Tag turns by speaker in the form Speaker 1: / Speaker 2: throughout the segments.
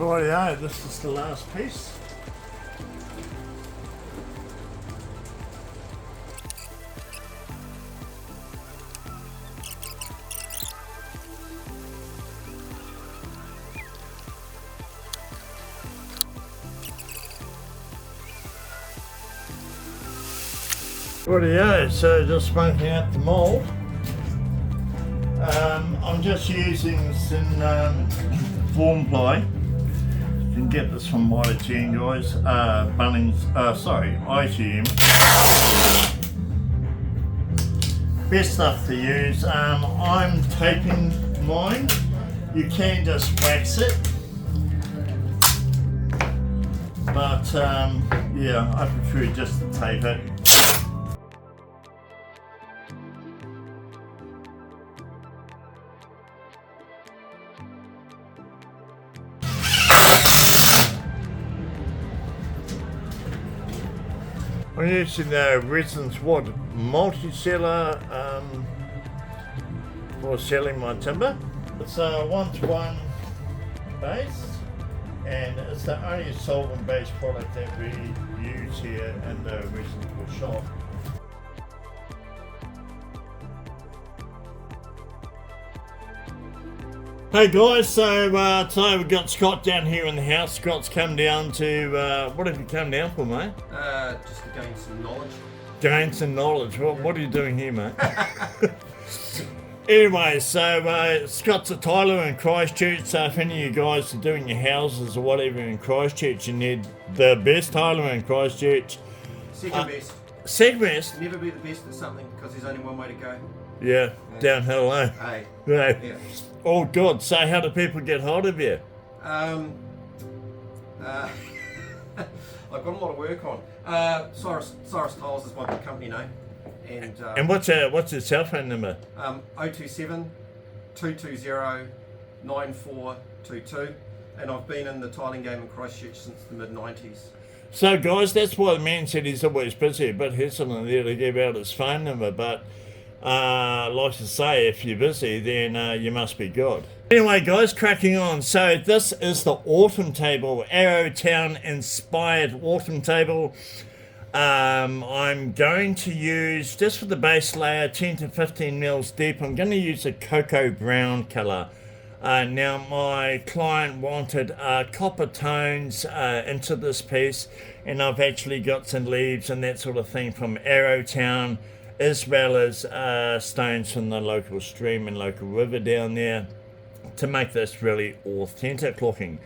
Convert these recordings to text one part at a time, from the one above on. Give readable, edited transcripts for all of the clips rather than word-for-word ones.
Speaker 1: Rightio, this is the last piece. Rightio, so just smoking out the mould. I'm just using some form ply. You can get this from Aotearoa guys, Aotearoa. Best stuff to use. I'm taping mine. You can just wax it, but yeah, I prefer just to tape it. I'm using the Resinzwood multi-seller for selling my timber. It's a 1-to-1 base, and it's the only solvent-based product that we use here in the Resinzwood shop. Hey guys, so today we've got Scott down here in the house. Scott's come down to, what have you come down for, mate?
Speaker 2: Just to gain some knowledge.
Speaker 1: Gain some knowledge. What are you doing here, mate? Anyway, so Scott's a tiler in Christchurch, so if any of you guys are doing your houses or whatever in Christchurch, you need the best tiler in Christchurch.
Speaker 2: Second best.
Speaker 1: Second best?
Speaker 2: Never be the best at something because there's only one way to go.
Speaker 1: Yeah, downhill, eh?
Speaker 2: Hey.
Speaker 1: Yeah. Oh, good. So how do people get hold of you?
Speaker 2: I've got a lot of work on. Cyrus Tiles is my company name.
Speaker 1: And what's your cell phone number?
Speaker 2: 027 220 9422. And I've been in the tiling game in Christchurch since the mid-90s.
Speaker 1: So guys, that's why the man said he's always busy, a bit hesitant there to give out his phone number, but like I say, if you're busy, then you must be good. Anyway guys, cracking on. So this is the autumn table, Arrowtown inspired autumn table. I'm going to use, just for the base layer, 10 to 15 mils deep, I'm going to use a cocoa brown colour. Now my client wanted copper tones into this piece, and I've actually got some leaves and that sort of thing from Arrowtown, as well as stones from the local stream and local river down there, to make this really authentic looking.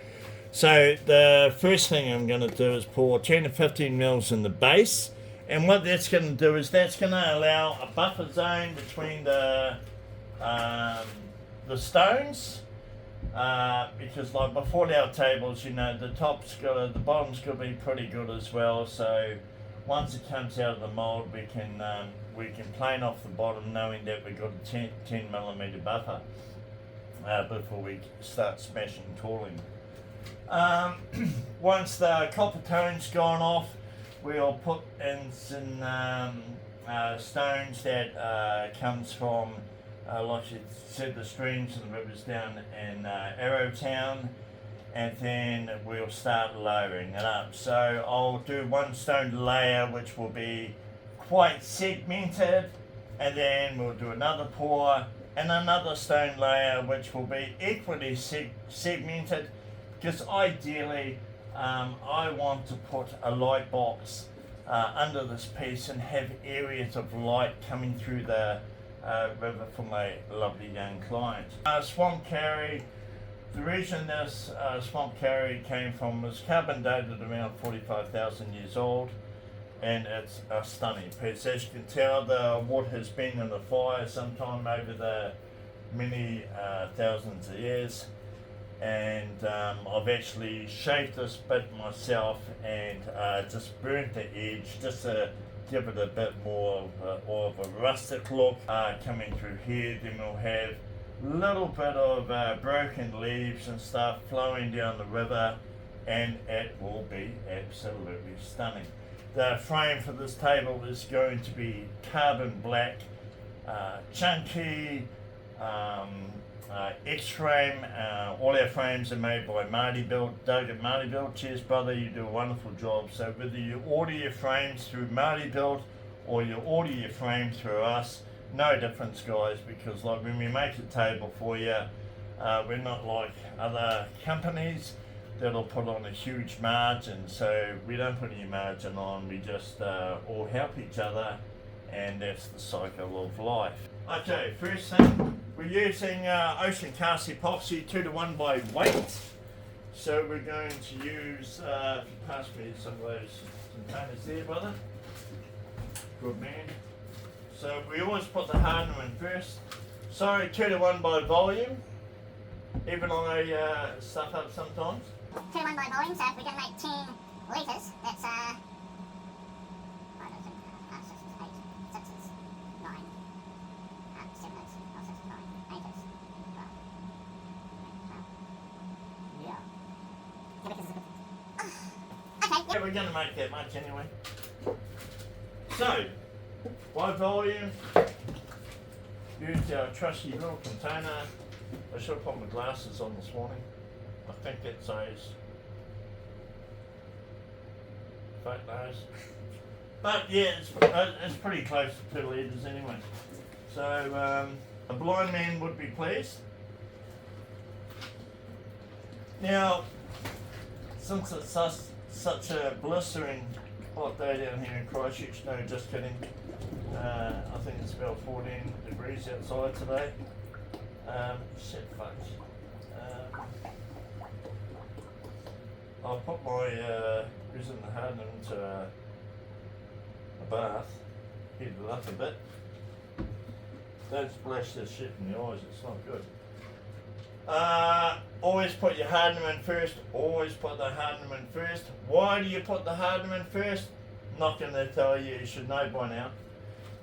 Speaker 1: So the first thing I'm going to do is pour 10 to 15 mils in the base, and what that's going to do is that's going to allow a buffer zone between the stones, because like before our tables, you know, the bottom's got to be pretty good as well. So once it comes out of the mold, we can plane off the bottom, knowing that we've got a 10 millimeter buffer before we start smashing tooling. Once the copper tone's gone off, we'll put in some stones that comes from, like you said, the streams and the rivers down in Arrowtown, and then we'll start layering it up. So I'll do one stone layer which will be quite segmented, and then we'll do another pour and another stone layer which will be equally segmented, because ideally I want to put a light box under this piece and have areas of light coming through the river for my lovely young client. Swamp Kauri, the reason this Swamp Kauri came from was carbon dated around 45,000 years old, and it's a stunning piece. As you can tell, the wood has been in the fire sometime over the many thousands of years, and I've actually shaved this bit myself and just burnt the edge just to give it a bit more of a rustic look coming through here. Then we'll have a little bit of broken leaves and stuff flowing down the river, and it will be absolutely stunning. The frame for this table is going to be carbon black, chunky, X-frame. All our frames are made by Marty Build, Doug at Marty Build. Cheers, brother, you do a wonderful job. So whether you order your frames through Marty Build or you order your frame through us, no difference, guys, because like when we make a table for you, we're not like other companies that'll put on a huge margin. So we don't put any margin on, we just all help each other, and that's the cycle of life. Okay, first thing, we're using Ocean Cast Epoxy 2:1 by weight. So we're going to use, if you pass me some of those containers there, brother. Good man. So we always put the hardener in first. Sorry, 2:1 by volume. Even I stuff up sometimes.
Speaker 3: 2:1 by volume, so if we're going to make 10 litres, that's 8, 7, 8, 9, 10, 11, 12, 13, 14. Yeah, we're going to make that much anyway.
Speaker 1: So, by volume, use our trusty little container. I should have put my glasses on this morning. I think that says fake nose. But yeah, it's pretty close to 2 litres anyway. So a blind man would be pleased. Now, since it's such a blistering hot day down here in Christchurch, no, just kidding. I think it's about 14 degrees outside today. Shit, fuck. I'll put my resin hardener into a bath, heat it up a bit. Don't splash this shit in the eyes, it's not good. Always put your hardener in first, always put the hardener in first. Why do you put the hardener in first? Not going to tell you, you should know by now.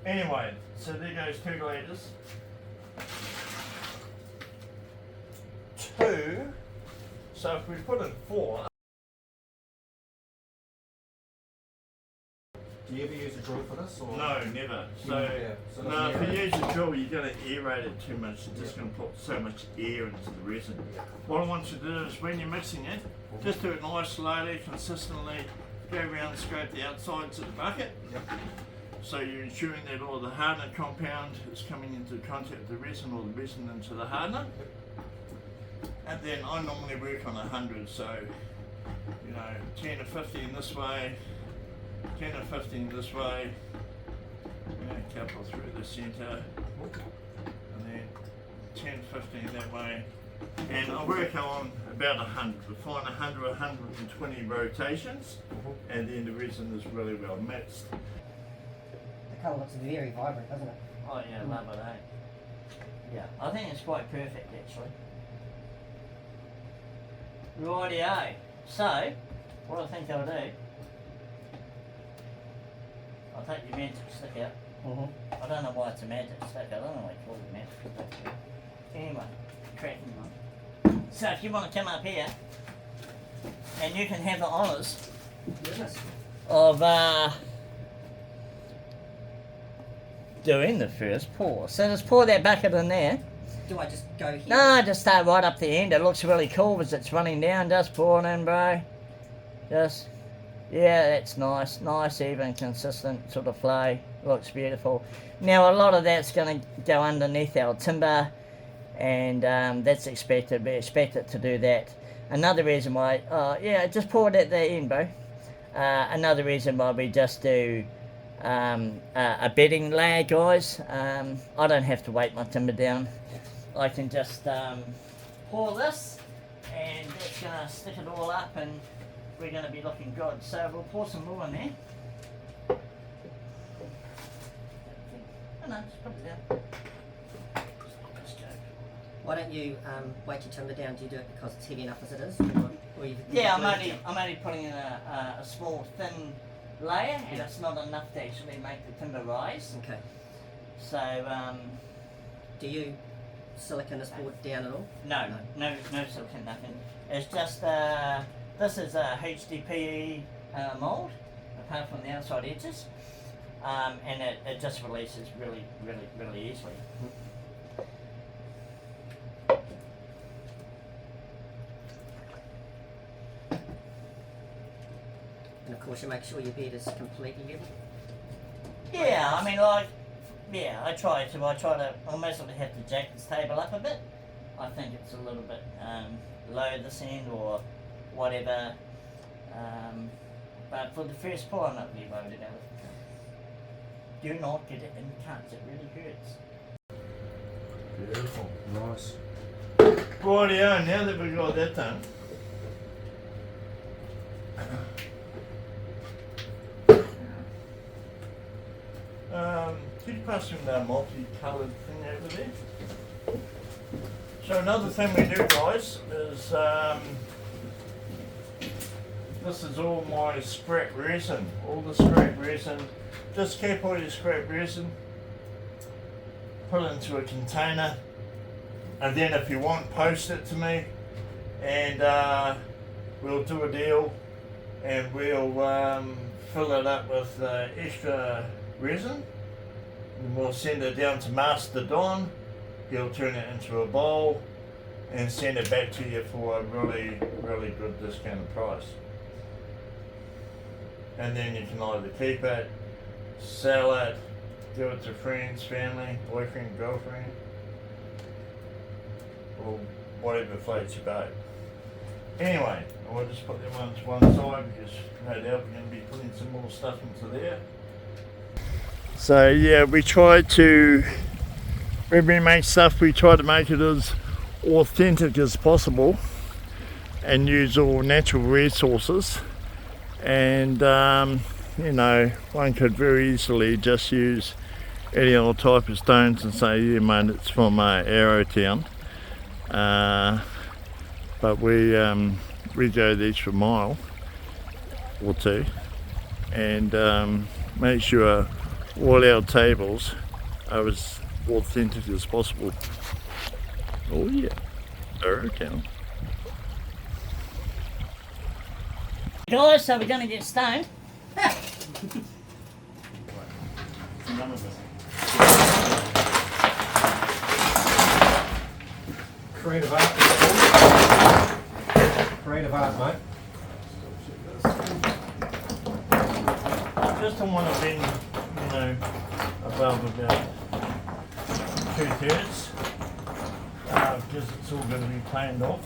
Speaker 1: Anyway, so there goes 2 litres. 2, so if we put in 4.
Speaker 2: Do you ever use a drill for this? Or?
Speaker 1: No, never. So,
Speaker 2: yeah, so
Speaker 1: no, if you
Speaker 2: aerate.
Speaker 1: use a drill, you're going to aerate it too much. You're just going to put so much air into the resin. What I want you to do is when you're mixing it, just do it nice, slowly, consistently. Go around and scrape the outsides of the bucket.
Speaker 2: Yep.
Speaker 1: So you're ensuring that all the hardener compound is coming into contact with the resin, or the resin into the hardener. And then I normally work on 100, so 10 or 15 this way, 10 or 15 this way, a couple through the centre, and then 10, 15 that way. And I work on about 100. We find 100, 120 rotations, and then the resin is really well mixed.
Speaker 4: The colour looks very vibrant, doesn't it?
Speaker 5: Oh yeah, love it, eh? Yeah, I think it's quite perfect actually. Rightio. So, what I think I'll do, I'll take your magic stick out. I don't know why it's a magic stick, I don't know why it's called a magic stick. Anyway, cracking one. So if you want to come up here, and you can have the honours
Speaker 4: Yes.
Speaker 5: of doing the first pour. So just pour that bucket in there.
Speaker 4: Do I just go here?
Speaker 5: No, just start right up the end. It looks really cool as it's running down. Just pour it in, bro. Just, yeah, that's nice. Nice, even, consistent sort of flow. Looks beautiful. Now, a lot of that's going to go underneath our timber, and that's expected. We expect it to do that. Another reason why, yeah, just pour it at the end, bro. Another reason why we just do a bedding layer, guys. I don't have to weight my timber down. I can just pour this, and that's going to stick it all up, and we're going to be looking good. So we'll pour some more in there. No, just put it down. Just go.
Speaker 4: Why don't you weight your timber down? Do you do it because it's heavy enough as it is? Or you
Speaker 5: Yeah,
Speaker 4: glue it down?
Speaker 5: I'm only putting in a small thin layer, and it's not enough to actually make the timber rise.
Speaker 4: Okay.
Speaker 5: So
Speaker 4: Do you silicon this board down at all?
Speaker 5: no silicon, nothing. It's just this is a HDPE mould, apart from the outside edges, and it just releases really easily.
Speaker 4: Of course, you make sure your bed is completely level.
Speaker 5: Yeah, I mean, like, yeah, I try to almost sort of have to jack this table up a bit. I think it's a little bit low this end or whatever. But for the first pour, I'm not really worried about it. Do not get it in cuts, it really hurts.
Speaker 2: Beautiful. Nice.
Speaker 1: Rightio, now that we've got that done, could you pass me that multi-coloured thing over there? So another thing we do, guys, is this is all my scrap resin. All the scrap resin. Just keep all your scrap resin, put it into a container, and then if you want, post it to me, and we'll do a deal, and we'll fill it up with extra resin, and we'll send it down to Master Don. He'll turn it into a bowl and send it back to you for a really, really good discounted price. And then you can either keep it, sell it, give it to friends, family, boyfriend, girlfriend, or whatever floats your boat. Anyway, I'll just put them on to one side because no doubt we're going to be putting some more stuff into there. So yeah, when we make stuff, we try to make it as authentic as possible and use all natural resources. And you know, one could very easily just use any old type of stones and say, yeah mate, it's from Arrowtown. But we go the extra mile or two and make sure all our tables are as authentic as possible. Oh yeah, Arrowtown.
Speaker 5: Guys, so we're going to get stoned.
Speaker 2: Creative art. Creative art, mate.
Speaker 1: Just don't want to bend, you know, above about 2/3 because it's all going to be planed off.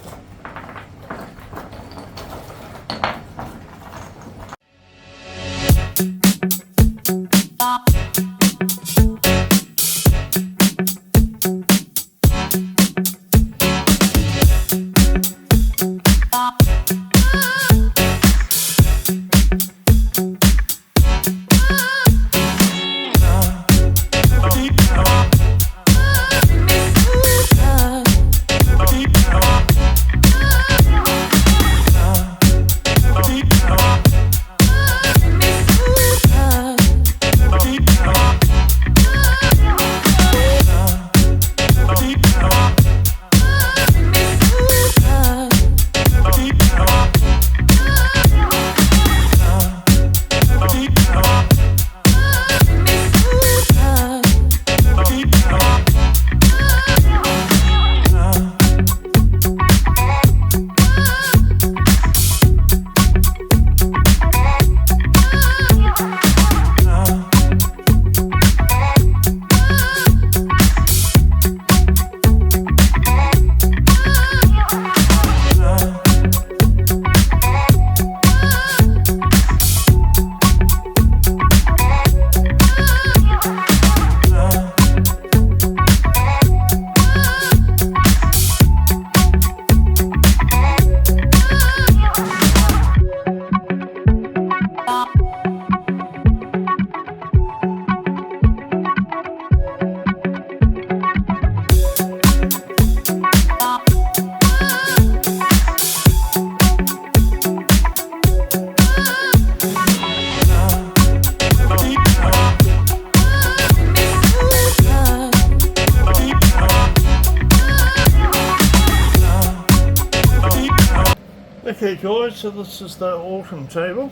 Speaker 1: Okay guys, so this is the autumn table.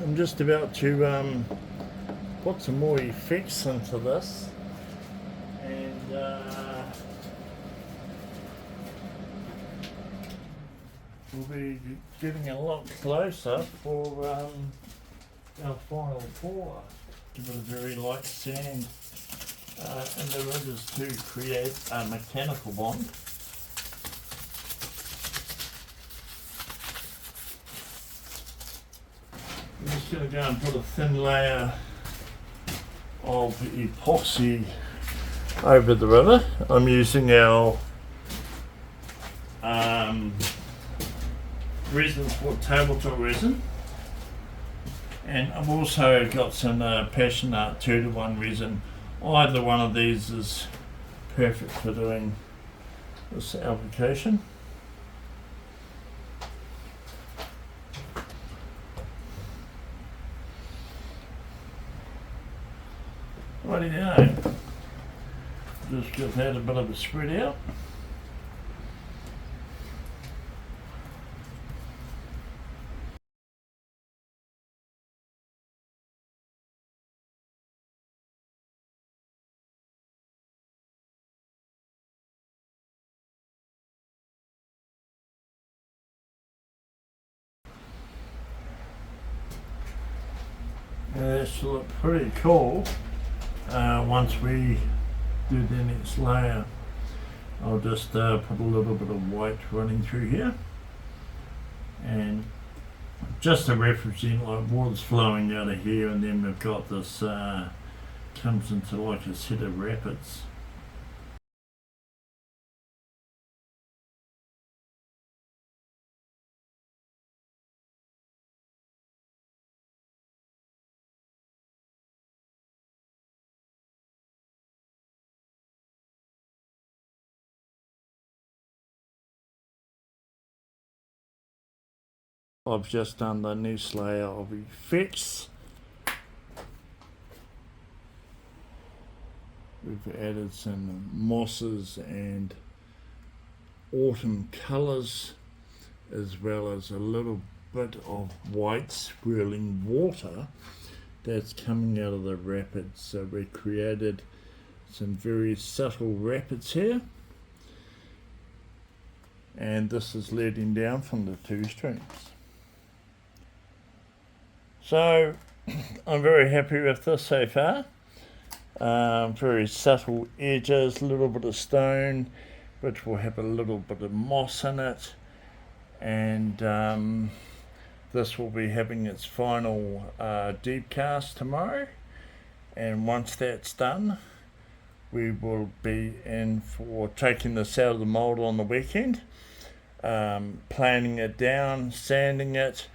Speaker 1: I'm just about to put some more effects into this, and we'll be getting a lot closer for our final pour. Give it a very light sand in the rivers to create a mechanical bond. I'm just going to go and put a thin layer of epoxy over the river. I'm using our Resinzwood tabletop resin, and I've also got some Passion Art 2-to-1 resin. Either one of these is perfect for doing this application. Rightio. Just give that a bit of a spread out. That should look pretty cool. Once we do the next layer, I'll just put a little bit of white running through here, and just to represent like water's flowing out of here, and then we've got this comes into like a set of rapids. I've just done the next layer of effects. We've added some mosses and autumn colours, as well as a little bit of white swirling water that's coming out of the rapids. So we created some very subtle rapids here, and this is leading down from the two streams. So I'm very happy with this so far. Very subtle edges, a little bit of stone, which will have a little bit of moss in it, and this will be having its final deep cast tomorrow, and once that's done, we will be in for taking this out of the mould on the weekend, planing it down, sanding it,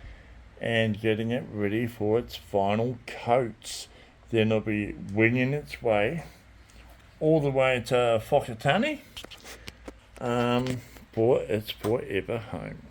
Speaker 1: and getting it ready for its final coats. Then it'll be winging its way all the way to Whakatane for its forever home.